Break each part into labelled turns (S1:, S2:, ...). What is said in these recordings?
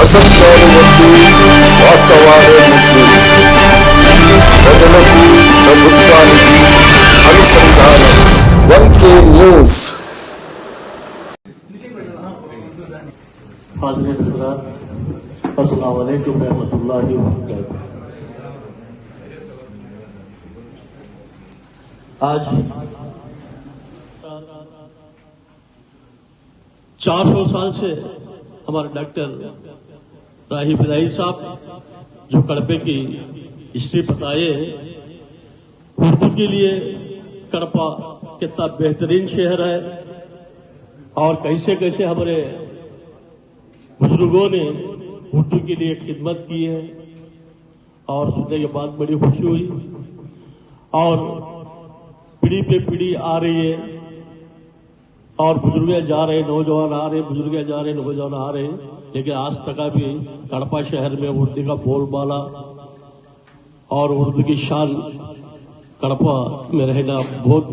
S1: అసత్యాలు వద్దు, వాస్తవాలే ముద్దు. ప్రజలకు ప్రభుత్వానికి అనుసంధానం. 1K news.
S2: हाज़रीन हज़रात, अस्सलाम वालेकुम रहमतुल्लाहि व बरकातहू। आज 400 साल से हमारे डॉक्टर राही फिदाई साहब जो कड़पे की हिस्ट्री बताए, उर्दू के लिए कड़पा कितना बेहतरीन शहर है और कैसे कैसे हमारे बुजुर्गों ने उर्दू के लिए खिदमत की है और सुनने के बाद बड़ी खुशी हुई। और पीढ़ी पे पीढ़ी आ रही है और बुजुर्ग जा रहे, नौजवान आ रहे, बुजुर्ग जा रहे, नौजवान आ रहे, लेकिन आज तक भी कड़पा शहर में उर्दू का बोलबाला और उर्दू की शान कड़पा में रहना बहुत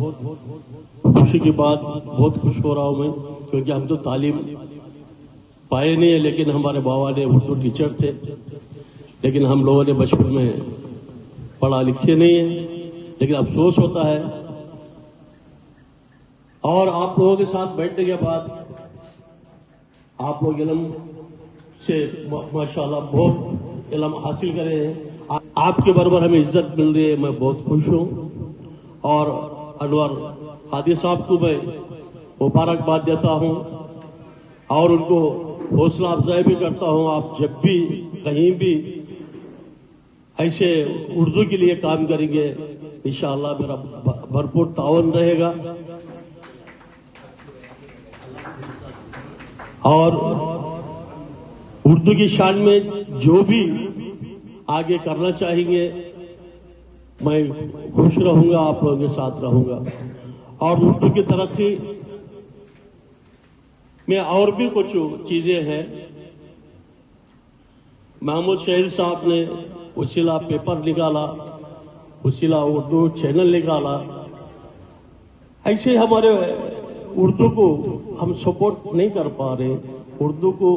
S2: खुशी की बात, बहुत खुश हो रहा हूं मैं, क्योंकि हम तो तालीम पाए नहीं है, लेकिन हमारे बाबा ने उर्दू टीचर थे, लेकिन हम लोगों ने बचपन में पढ़ा लिखे नहीं है, लेकिन अफसोस होता है। और आप लोगों के साथ बैठने के बाद आप लोग इल्म से माशाल्लाह बहुत इल्म हासिल करे हैं, आपके बराबर हमें इज्जत मिल रही है, मैं बहुत खुश हूं। और अनवर हादी साहब को मैं मुबारकबाद देता हूं और उनको हौसला अफजाई भी करता हूं। आप जब भी कहीं भी ऐसे उर्दू के लिए काम करेंगे, इंशाअल्लाह मेरा भरपूर ताउन रहेगा। और उर्दू की शान में जो भी आगे करना चाहेंगे, मैं खुश रहूंगा, आप लोगों के साथ रहूंगा। और उर्दू की तरक्की में और भी कुछ चीजें हैं। महमूद शहीद साहब ने वसीला पेपर निकाला, वसीला उर्दू चैनल निकाला। ऐसे हमारे उर्दू को हम सपोर्ट नहीं कर पा रहे। उर्दू को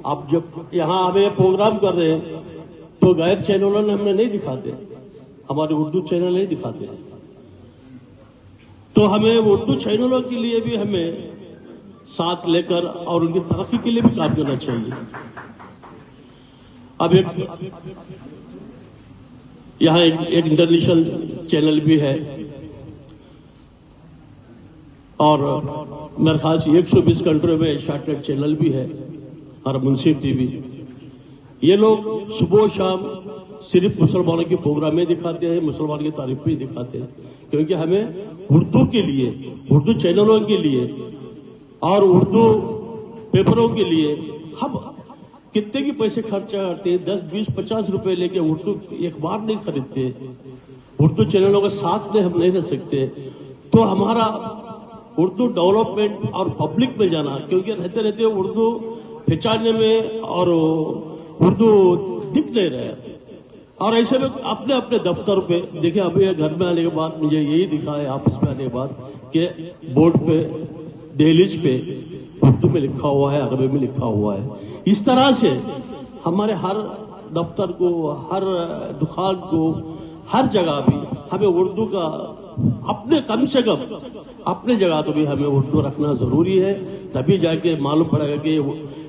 S2: आप जब यहाँ हमें प्रोग्राम कर रहे हैं तो गैर चैनलों ने हमें नहीं दिखाते, हमारे उर्दू चैनल नहीं दिखाते। तो हमें उर्दू चैनलों के लिए भी हमें साथ लेकर और उनकी तरक्की के लिए भी काम करना चाहिए। अब यहाँ एक इंटरनेशनल चैनल भी है और मेरे ख्याल से 120 कंट्री में शॉर्टकट चैनल भी है और मुंसिफ टीवी। ये लोग सुबह शाम सिर्फ मुसलमानों के प्रोग्रामें दिखाते हैं, मुसलमान की तारीफ भी दिखाते हैं, क्योंकि हमें उर्दू के लिए, उर्दू चैनलों के लिए और उर्दू पेपरों के लिए हम कितने की पैसे खर्चा करते हैं, 10, 20, 50 रुपए लेके उर्दू एक बार नहीं खरीदते। उर्दू चैनलों के साथ में हम नहीं रह सकते। तो हमारा उर्दू डेवलपमेंट और पब्लिक में जाना, क्योंकि रहते रहते उर्दू पहचानने में और उर्दू दिख नहीं रहे। और ऐसे में अपने अपने दफ्तर पे देखिए, अभी घर में आने के बाद मुझे यही दिखा है, ऑफिस में आने के बाद, कि बोर्ड पे दहलीज पे उर्दू में लिखा हुआ है, अरबी में लिखा हुआ है। इस तरह से हमारे हर दफ्तर को, हर दुकान को, हर जगह भी हमें उर्दू का अपने कम से कम अपने जगह तो भी हमें उर्दू रखना जरूरी है। तभी जाके मालूम पड़ेगा कि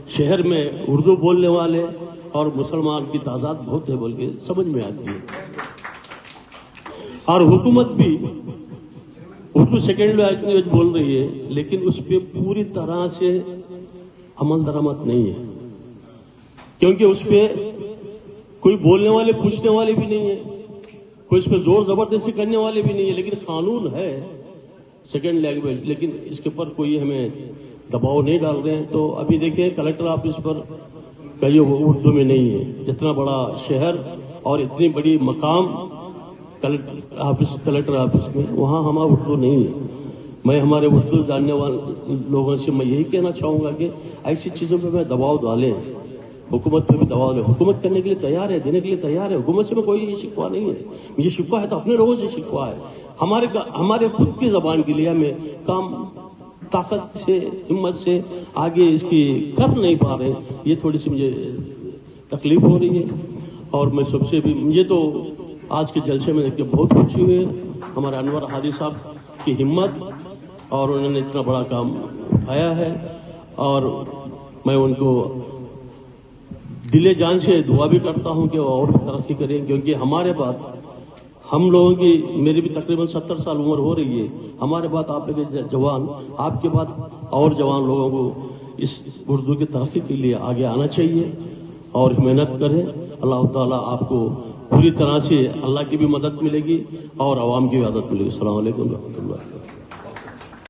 S2: शहर में उर्दू बोलने वाले और मुसलमान की तादाद बहुत है बोल के समझ में आती है। और हुकूमत भी उर्दू सेकेंड लैंग्वेज बोल रही है, लेकिन उस पर पूरी तरह से अमल दरामद नहीं है, क्योंकि उस पर कोई बोलने वाले, पूछने वाले भी नहीं है, कोई इस पर जोर जबरदस्ती करने वाले भी नहीं है। लेकिन कानून है सेकेंड लैंग्वेज, लेकिन इसके ऊपर कोई हमें दबाव नहीं डाल रहे हैं। तो अभी देखिए कलेक्टर ऑफिस पर कहीं उर्दू में नहीं है। इतना बड़ा शहर और इतनी बड़ी मकाम कलेक्टर ऑफिस में, वहाँ हमारा उर्दू नहीं है। मैं हमारे उर्दू जानने वाले लोगों से मैं यही कहना चाहूंगा कि ऐसी चीजों पर मैं दबाव डालें, हुकूमत पे भी दबाव है। हुकूमत करने के लिए तैयार है, देने के लिए तैयार है। हुकूमत से में कोई शिकवा नहीं है। मुझे शिकवा है तो अपने लोगों से शिकवा है। हमारे खुद की जबान के लिए हमें काम ताकत से, हिम्मत से आगे इसकी कर नहीं पा रहे। ये थोड़ी सी मुझे تکلیف ہو رہی ہے. اور میں سب سے بھی مجھے تو آج کے جلسے میں دیکھ کے بہت خوشی ہوئی ہے ہمارے انور ہادی صاحب کی ہمت، اور انہوں نے اتنا بڑا کام اٹھایا ہے. اور میں ان کو دل جان سے دعا بھی کرتا ہوں کہ وہ اور بھی ترقی کریں، کیونکہ ہمارے بعد ہم لوگوں کی، میری بھی تقریباً 70 سال عمر ہو رہی ہے، ہمارے بعد آپ کے جوان، آپ کے بعد اور جوان لوگوں کو اس اردو کی ترقی کے لیے آگے آنا چاہیے اور محنت کریں. اللہ تعالیٰ آپ کو پوری طرح سے، اللہ کی بھی مدد ملے گی اور عوام کی بھی مدد ملے گی. السلام علیکم و رحمۃ اللہ.